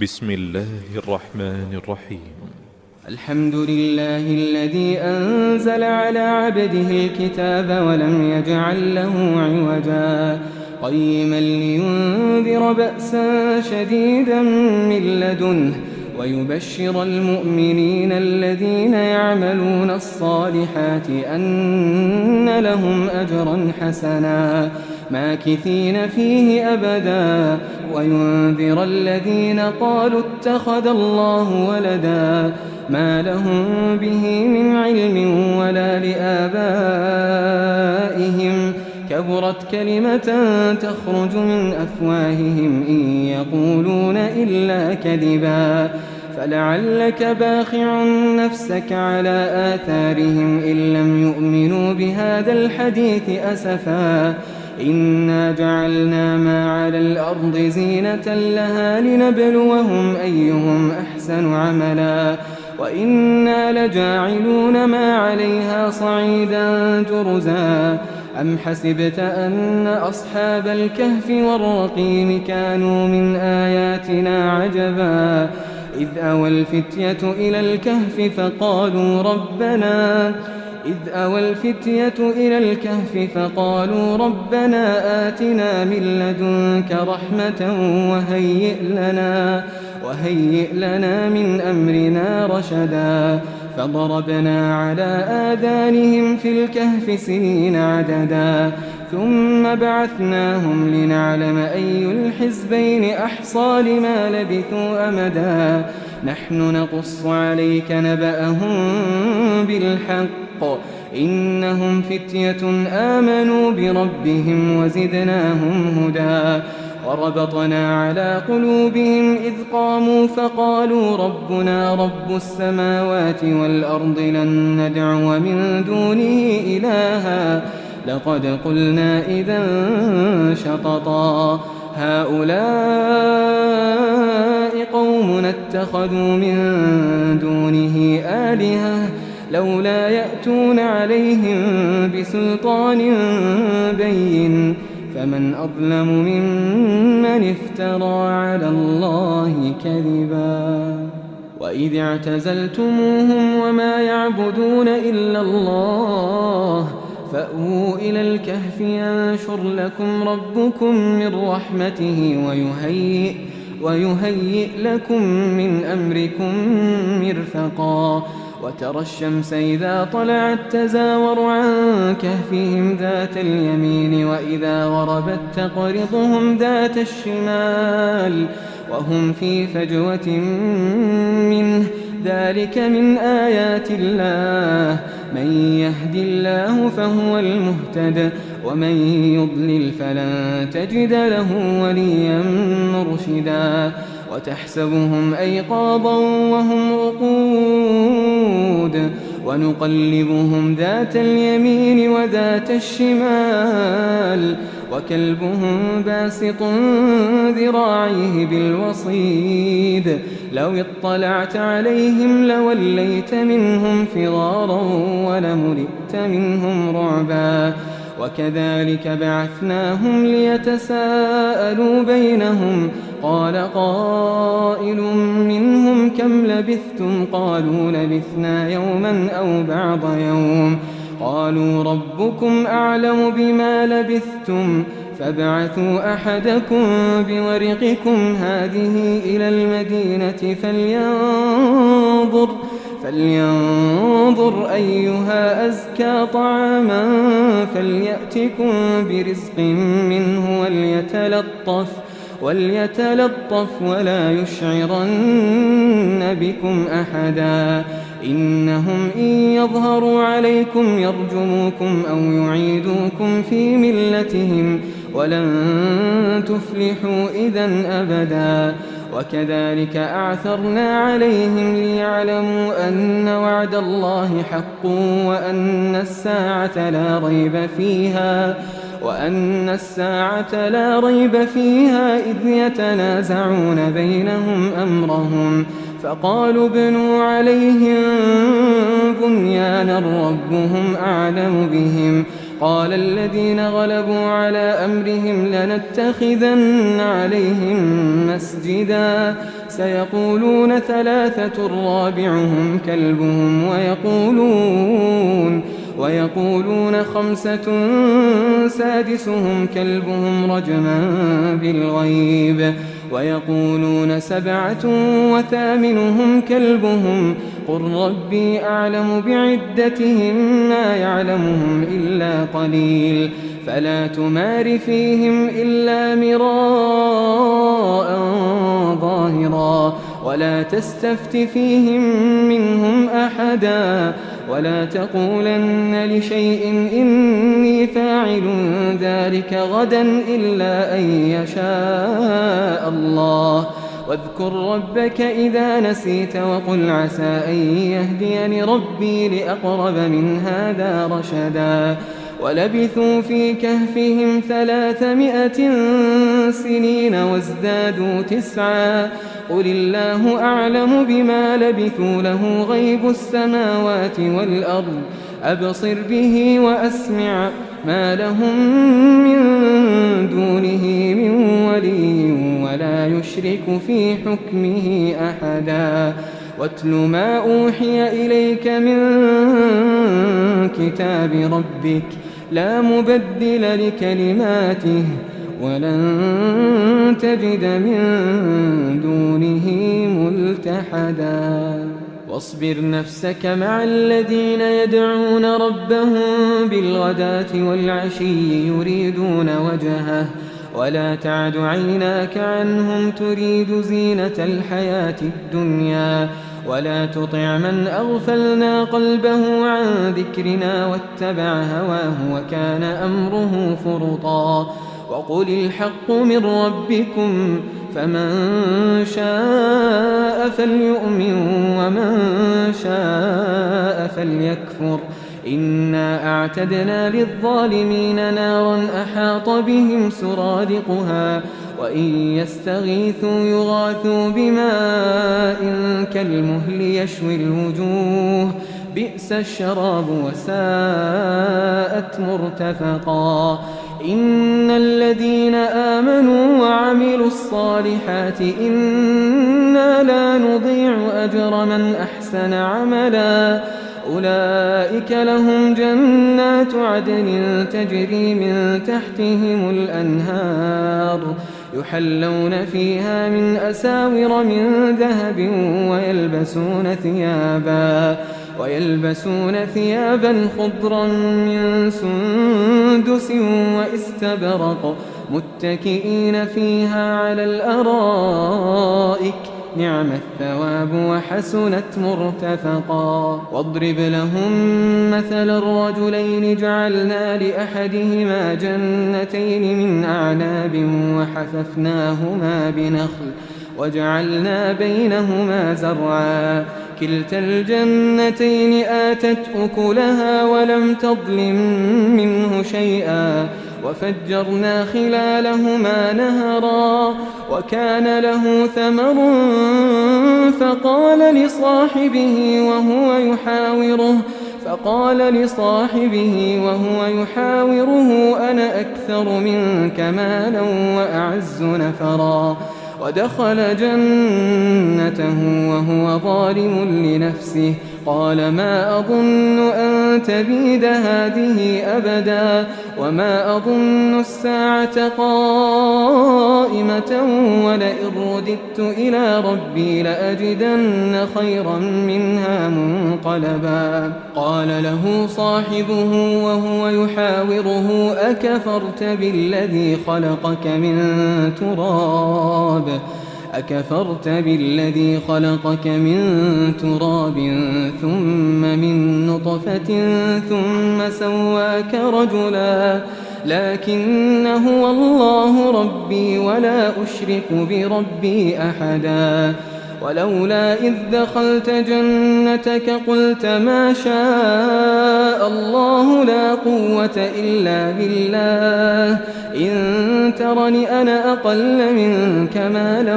بسم الله الرحمن الرحيم. الحمد لله الذي أنزل على عبده الكتاب ولم يجعل له عوجا قيما لينذر بأسا شديدا من لدنه ويبشر المؤمنين الذين يعملون الصالحات أن لهم أجرا حسنا ماكثين فيه أبدا وينذر الذين قالوا اتخذ الله ولدا ما لهم به من علم ولا لآبائهم كبرت كلمة تخرج من أفواههم إن يقولون إلا كذبا فلعلك باخع نفسك على آثارهم إن لم يؤمنوا بهذا الحديث أسفا إنا جعلنا ما على الأرض زينة لها لنبلوهم أيهم أحسن عملا وإنا لجاعلون ما عليها صعيدا جرزا أم حسبت أن أصحاب الكهف والرقيم كانوا من آياتنا عجبا إذ أوى الفتية إلى الكهف فقالوا ربنا آتنا من لدنك رحمة وهيئ لنا من أمرنا رشدا فضربنا على آذانهم في الكهف سنين عددا ثم بعثناهم لنعلم أي الحزبين أحصى لما لبثوا أمدا نحن نقص عليك نبأهم بالحق إنهم فتية آمنوا بربهم وزدناهم هدى وربطنا على قلوبهم إذ قاموا فقالوا ربنا رب السماوات والأرض لن ندعو من دونه إلها لقد قلنا إذا شططا هؤلاء قومنا اتخذوا من دونه آلهة لولا يأتون عليهم بسلطان بين فمن أظلم ممن افترى على الله كذبا وإذ اعتزلتموهم وما يعبدون إلا الله فأووا إلى الكهف ينشر لكم ربكم من رحمته ويهيئ لكم من أمركم مرفقا وترى الشمس إذا طلعت تزاور عن كهفهم ذات اليمين وإذا غربت تقرضهم ذات الشمال وهم في فجوة منه ذلك من آيات الله من يهد الله فهو المهتد ومن يضلل فلن تجد له وليا مرشدا وتحسبهم أيقاظا وهم رقود ونقلبهم ذات اليمين وذات الشمال وكلبهم باسط ذراعيه بالوصيد لو اطلعت عليهم لوليت منهم فرارا ولملئت منهم رعبا وكذلك بعثناهم ليتساءلوا بينهم قال قائل منهم كم لبثتم قالوا لبثنا يوما أو بعض يوم قالوا ربكم أعلم بما لبثتم فابعثوا أحدكم بورقكم هذه إلى المدينة فلينظر أيها أزكى طعاما فليأتكم برزق منه وليتلطف ولا يشعرن بكم أحدا إنهم إن يظهروا عليكم يرجموكم أو يعيدوكم في ملتهم ولن تفلحوا إذن أبدا وكذلك أعثرنا عليهم ليعلموا أن وعد الله حق وأن الساعة لا ريب فيها إذ يتنازعون بينهم أمرهم فقالوا ابنوا عليهم بنيانا ربهم أعلم بهم قال الذين غلبوا على أمرهم لنتخذن عليهم مسجدا سيقولون 3 رابعهم كلبهم ويقولون 5 سادسهم كلبهم رجما بالغيب ويقولون 7 وثامنهم كلبهم قل ربي أعلم بعدتهم ما يعلمهم إلا قليل فلا تمار فيهم إلا مراء ظاهرا ولا تستفت فيهم منهم أحدا ولا تقولن لشيء إني فاعل ذلك غدا إلا أن يشاء الله واذكر ربك إذا نسيت وقل عسى أن يهديني ربي لأقرب من هذا رشدا ولبثوا في كهفهم 300 سنين وازدادوا 9 قل الله أعلم بما لبثوا له غيب السماوات والأرض أبصر به وأسمع ما لهم من دونه من ولي ولا يشرك في حكمه أحدا واتل ما أوحي إليك من كتاب ربك لا مبدل لكلماته ولن تجد من دونه ملتحدا واصبر نفسك مع الذين يدعون ربهم بالغداة والعشي يريدون وجهه ولا تعد عيناك عنهم تريد زينة الحياة الدنيا ولا تطع من أغفلنا قلبه عن ذكرنا واتبع هواه وكان أمره فرطا وقل الحق من ربكم فمن شاء فليؤمن ومن شاء فليكفر إنا أعتدنا للظالمين نارا أحاط بهم سرادقها وإن يستغيثوا يغاثوا بماء كالمهل يشوي الوجوه بئس الشراب وساءت مرتفقا إن الذين آمنوا وعملوا الصالحات إنا لا نضيع أجر من أحسن عملا أولئك لهم جنات عدن تجري من تحتهم الأنهار يحلون فيها من أساور من ذهب ويلبسون ثيابا خضرا من سندس واستبرق متكئين فيها على الأرائك نعم الثواب وحسنت مرتفقا واضرب لهم مثل الرجلين جعلنا لأحدهما جنتين من أعناب وحففناهما بنخل وجعلنا بينهما زرعا كلتا الجنتين آتت أكلها ولم تظلم منه شيئا وفجرنا خلالهما نهرا وكان له ثمر فقال لصاحبه وهو يحاوره أنا أكثر منك مالا وأعز نفرا ودخل جنته وهو ظالم لنفسه قال ما أظن أن تبيد هذه أبدا وما أظن الساعة قائمة ولئن رددت إلى ربي لأجدن خيرا منها منقلبا قال له صاحبه وهو يحاوره أكفرت بالذي خلقك من تراب ثم من نطفة ثم سواك رجلا لكن هو الله ربي ولا أشرك بربي أحدا ولولا إذ دخلت جنتك قلت ما شاء الله لا قوة إلا بالله إن ترني أنا أقل منك مالا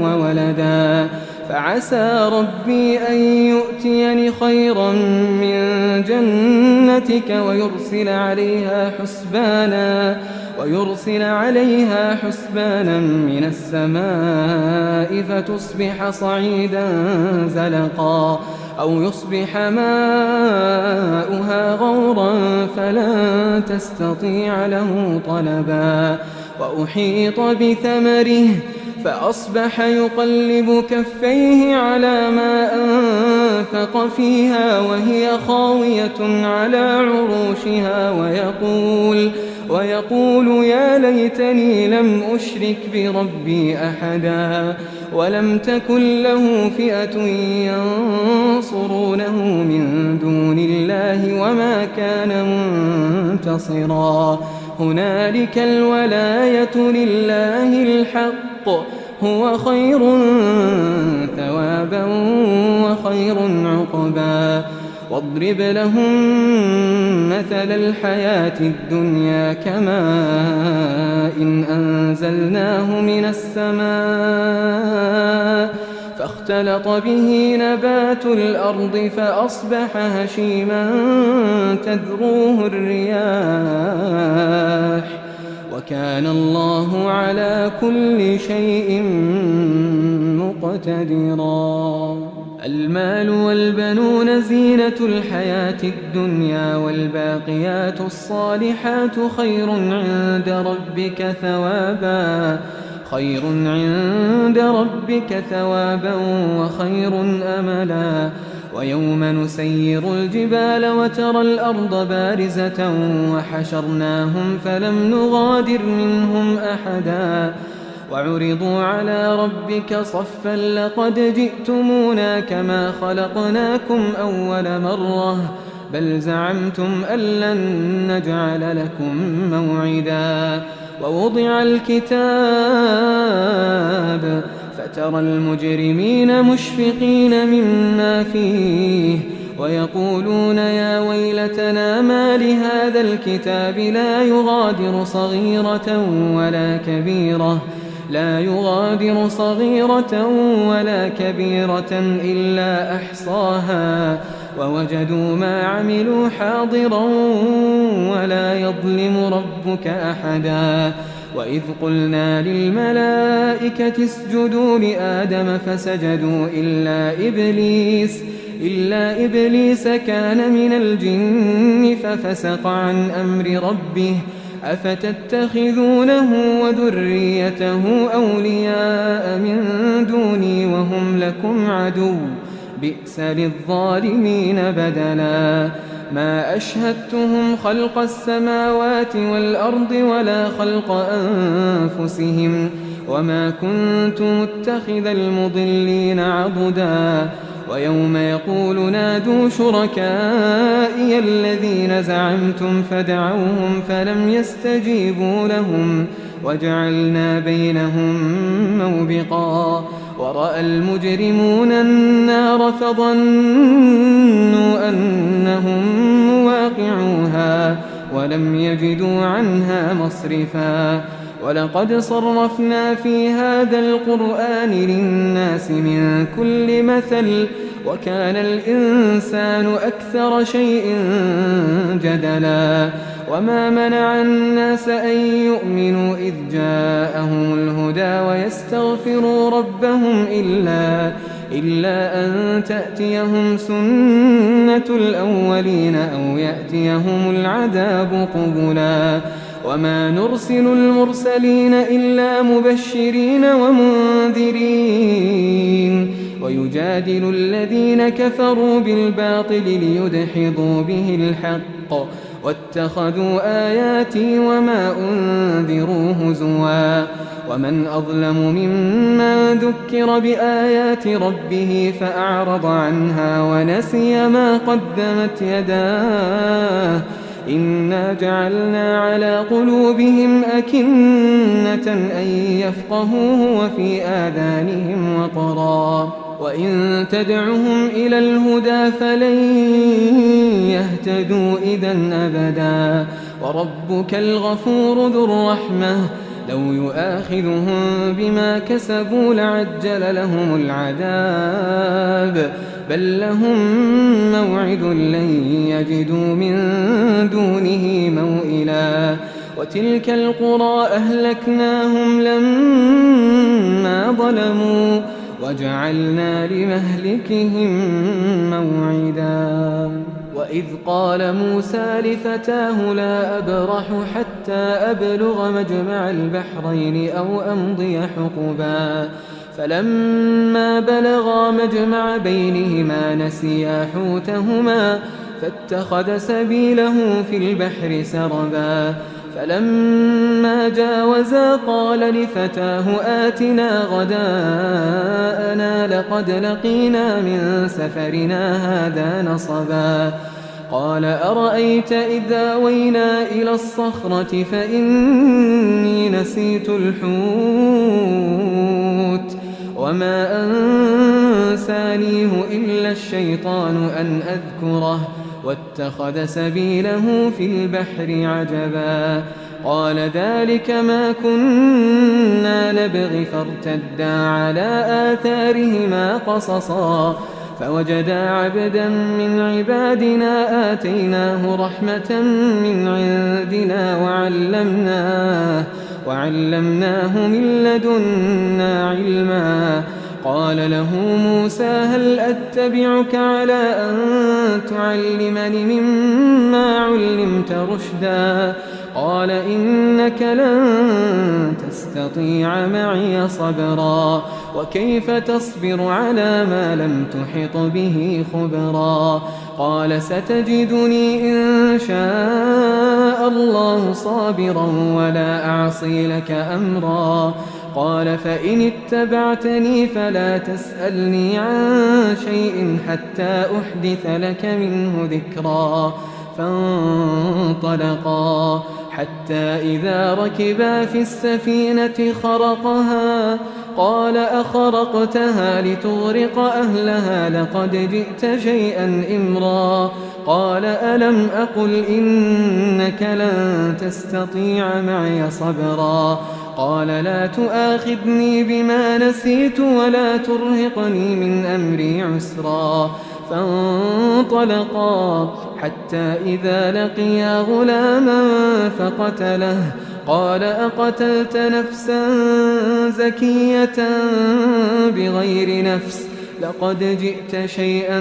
وولدا فعسى ربي أن يؤتيني خيرا من جنتك ويرسل عليها حسبانا من السماء فتصبح صعيدا زلقا أو يصبح ماؤها غورا فلن تستطيع له طلبا وأحيط بثمره فأصبح يقلب كفيه على ما أنفق فيها وهي خاوية على عروشها ويقول يا ليتني لم أشرك بربي أحدا ولم تكن له فئة ينصرونه من دون الله وما كان منتصرا هنالك الولاية لله الحق هو خير ثوابا وخير عقبا واضرب لهم مثل الحياة الدنيا كماء إن أنزلناه من السماء فاختلط به نبات الأرض فأصبح هشيما تذروه الرياح وكان الله على كل شيء مقتدرا المال والبنون زينة الحياة الدنيا والباقيات الصالحات خير عند ربك ثوابا وخير أملا ويوم نسير الجبال وترى الأرض بارزة وحشرناهم فلم نغادر منهم أحدا وعرضوا على ربك صفا لقد جئتمونا كما خلقناكم أول مرة بل زعمتم أن لن نجعل لكم موعدا ووضع الكتاب فترى المجرمين مشفقين مما فيه ويقولون يا ويلتنا ما لهذا الكتاب لا يغادر صغيرة ولا كبيرة إلا أحصاها ووجدوا ما عملوا حاضرا ولا يظلم ربك أحدا وإذ قلنا للملائكة اسجدوا لآدم فسجدوا إلا إبليس كان من الجن ففسق عن أمر ربه أفتتخذونه وذريته أولياء من دوني وهم لكم عدو بئس للظالمين بدلا ما أشهدتهم خلق السماوات والأرض ولا خلق أنفسهم وما كنت متخذ المضلين عضدا ويوم يقول نادوا شركائي الذين زعمتم فدعوهم فلم يستجيبوا لهم وجعلنا بينهم موبقا ورأى المجرمون النار فظنوا أنهم مواقعوها ولم يجدوا عنها مصرفا ولقد صرفنا في هذا القرآن للناس من كل مثل وكان الإنسان أكثر شيء جدلا وما منع الناس أن يؤمنوا إذ جاءهم الهدى ويستغفروا ربهم إلا أن تأتيهم سنة الأولين أو يأتيهم العذاب قبلا وما نرسل المرسلين إلا مبشرين ومنذرين ويجادل الذين كفروا بالباطل ليدحضوا به الحق واتخذوا آياتي وما أنذروا هزوا ومن أظلم ممن ذكر بآيات ربه فأعرض عنها ونسي ما قدمت يداه إنا جعلنا على قلوبهم أكنة أن يفقهوه وفي آذانهم وقرا وإن تدعهم إلى الهدى فلن يهتدوا إذا أبدا وربك الغفور ذو الرحمة لو يؤاخذهم بما كسبوا لعجل لهم العذاب بل لهم موعد لن يجدوا من دونه موئلا وتلك القرى أهلكناهم لما ظلموا وجعلنا لمهلكهم موعدا وإذ قال موسى لفتاه لا أبرح حتى أبلغ مجمع البحرين أو أمضي حقبا فلما بلغا مجمع بينهما نسيا حوتهما فاتخذ سبيله في البحر سربا فلما جاوزا قال لفتاه آتنا غداءنا لقد لقينا من سفرنا هذا نصبا قال أرأيت إذا أوينا إلى الصخرة فإني نسيت الحوت وما أنسانيه إلا الشيطان أن أذكره واتخذ سبيله في البحر عجبا قال ذلك ما كنا نبغي فارتدا على آثارهما قصصا فوجدا عبدا من عبادنا آتيناه رحمة من عندنا وعلمناه من لدنا علما قال له موسى هل أتبعك على أن تعلمني مما علمت رشدا قال إنك لن تستطيع معي صبرا وكيف تصبر على ما لم تحط به خبرا قال ستجدني إن شاء الله صابرا ولا أعصي لك أمرا قال فإن اتبعتني فلا تسألني عن شيء حتى أحدث لك منه ذكرا فانطلقا حتى إذا ركبا في السفينة خرقها قال أخرقتها لتغرق أهلها لقد جئت شيئا إمرا قال ألم أقل إنك لن تستطيع معي صبرا قال لا تؤاخذني بما نسيت ولا ترهقني من أمري عسرا فانطلقا حتى إذا لقيا غلاما فقتله قال أقتلت نفسا زكية بغير نفس لقد جئت شيئا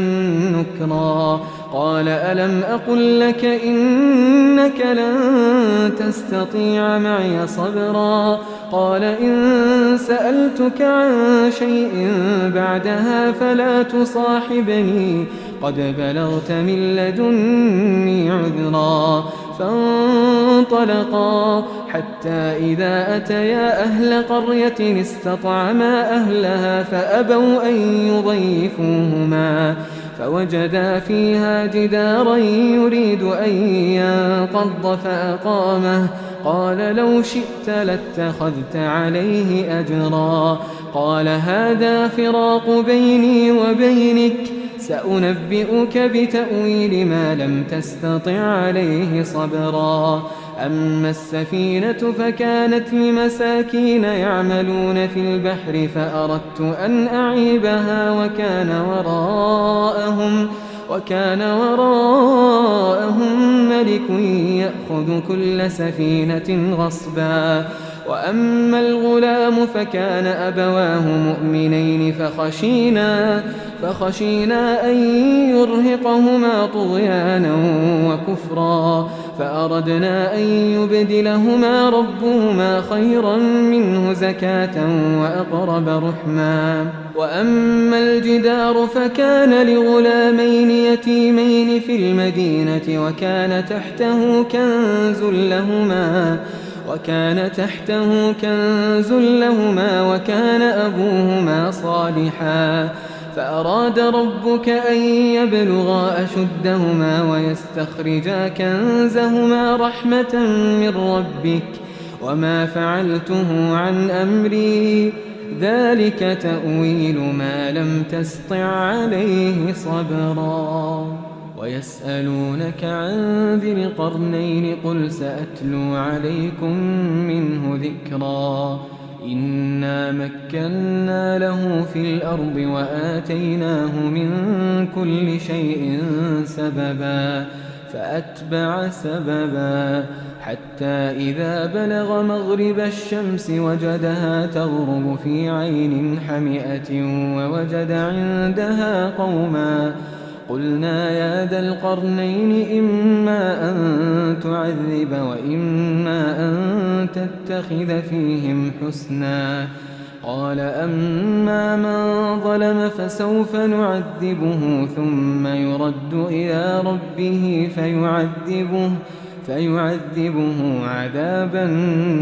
نكرا قال ألم أقل لك إنك لن تستطيع معي صبرا قال إن سألتك عن شيء بعدها فلا تصاحبني قد بلغت من لدني عذرا فانطلقا حتى إذا أتيا أهل قرية استطعما أهلها فأبوا أن يضيفوهما فوجدا فيها جدارا يريد أن ينقض فأقامه قال لو شئت لاتخذت عليه أجرا قال هذا فراق بيني وبينك سأنبئك بتأويل ما لم تستطع عليه صبرا أما السفينة فكانت لمساكين يعملون في البحر فأردت أن أعيبها وكان وراءهم ملك يأخذ كل سفينة غصبا وأما الغلام فكان أبواه مؤمنين فخشينا أن يرهقهما طغيانا وكفرا فأردنا أن يبدلهما ربهما خيرا منه زكاة وأقرب رحما وأما الجدار فكان لغلامين يتيمين في المدينة وكان تحته كنز لهما وكان أبوهما صالحا فأراد ربك أن يبلغا أشدهما ويستخرجا كنزهما رحمة من ربك وما فعلته عن أمري ذلك تأويل ما لم تسطع عليه صبرا ويسألونك عن ذي القرنين قل سأتلو عليكم منه ذكرا إنا مكنا له في الأرض وآتيناه من كل شيء سببا فأتبع سببا حتى إذا بلغ مغرب الشمس وجدها تغرب في عين حمئة ووجد عندها قوما قلنا يا ذا القرنين إما أن تعذب وإما أن تتخذ فيهم حسنا قال أما من ظلم فسوف نعذبه ثم يرد إلى ربه فيعذبه عذابا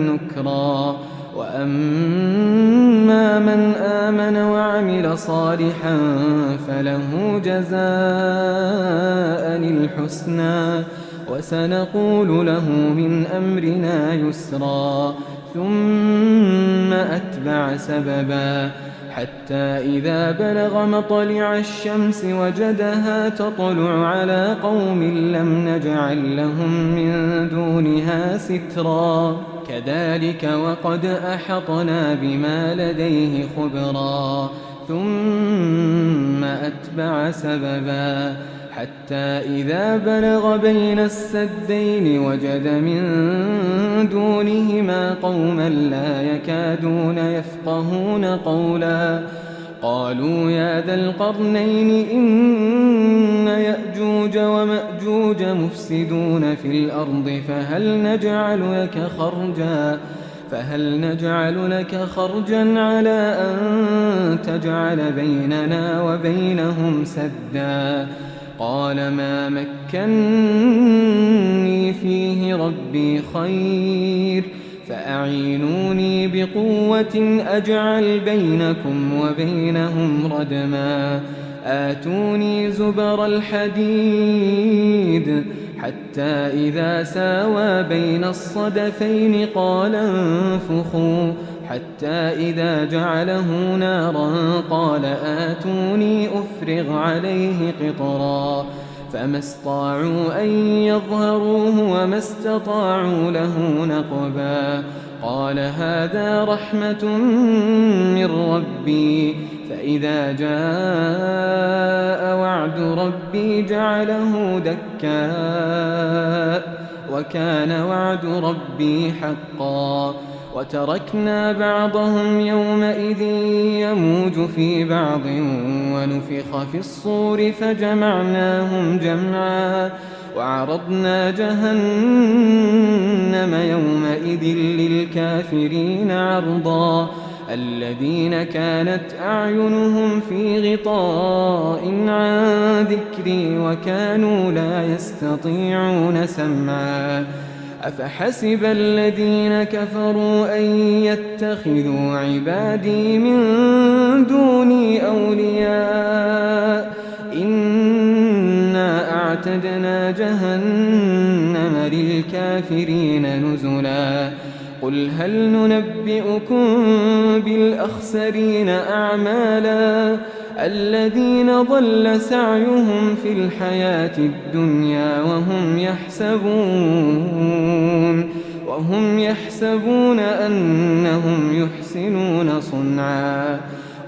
نكرا وأما من آمن وعمل صالحا فله جزاء الحسنى وسنقول له من أمرنا يسرا ثم أتبع سببا حتى إذا بلغ مطلع الشمس وجدها تطلع على قوم لم نجعل لهم من دونها سترا كذلك وقد أحطنا بما لديه خبرا ثم أتبع سببا حتى إذا بلغ بين السدين وجد من دونهما قوما لا يكادون يفقهون قولا قالوا يا ذا القرنين إن يأجوج ومأجوج مفسدون في الأرض فهل نجعل لك خرجا على أن تجعل بيننا وبينهم سدا قال ما مكني فيه ربي خير فأعينوني بقوة أجعل بينكم وبينهم ردما آتوني زبر الحديد حتى إذا ساوى بين الصدفين قال انفخوا حتى إذا جعله نارا قال آتوني أفرغ عليه قطرا فما استطاعوا أن يظهروه وما استطاعوا له نقبا قال هذا رحمة من ربي فإذا جاء وعد ربي جعله دكاء وكان وعد ربي حقا وتركنا بعضهم يومئذ يموج في بعض ونفخ في الصور فجمعناهم جمعا وعرضنا جهنم يومئذ للكافرين عرضا الذين كانت أعينهم في غطاء عن ذكري وكانوا لا يستطيعون سمعا أفحسب الذين كفروا أن يتخذوا عبادي من دوني أولياء إنا أعتدنا جهنم للكافرين نزلا قل هل ننبئكم بالأخسرين أعمالا الذين ضل سعيهم في الحياة الدنيا وهم يحسبون أنهم يحسنون صنعا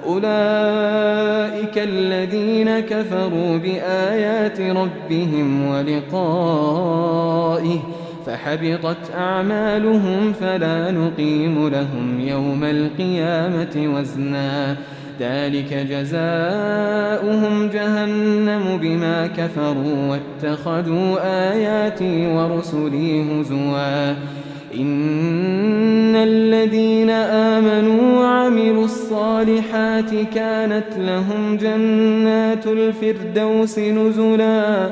أولئك الذين كفروا بآيات ربهم ولقائه فحبطت أعمالهم فلا نقيم لهم يوم القيامة وزنا ذلك جزاؤهم جهنم بما كفروا واتخذوا آياتي ورسلي هزوا إن الذين آمنوا وعملوا الصالحات كانت لهم جنات الفردوس نزلا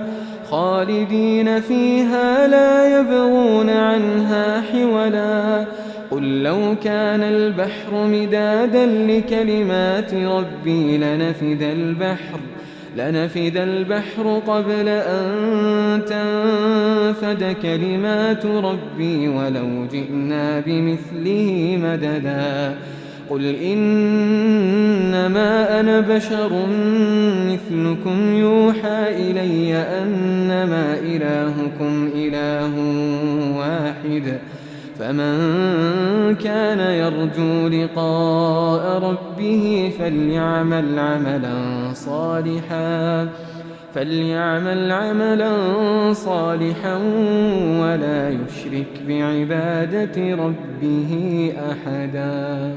خالدين فيها لا يبغون عنها حولا قل لو كان البحر مدادا لكلمات ربي لنفد البحر قبل أن تنفد كلمات ربي ولو جئنا بمثله مددا قل إنما إنما أنا بشر مثلكم يوحى إلي أنما إلهكم إله واحد فمن كان يرجو لقاء ربه فليعمل عملا صالحا ولا يشرك بعبادة ربه أحدا.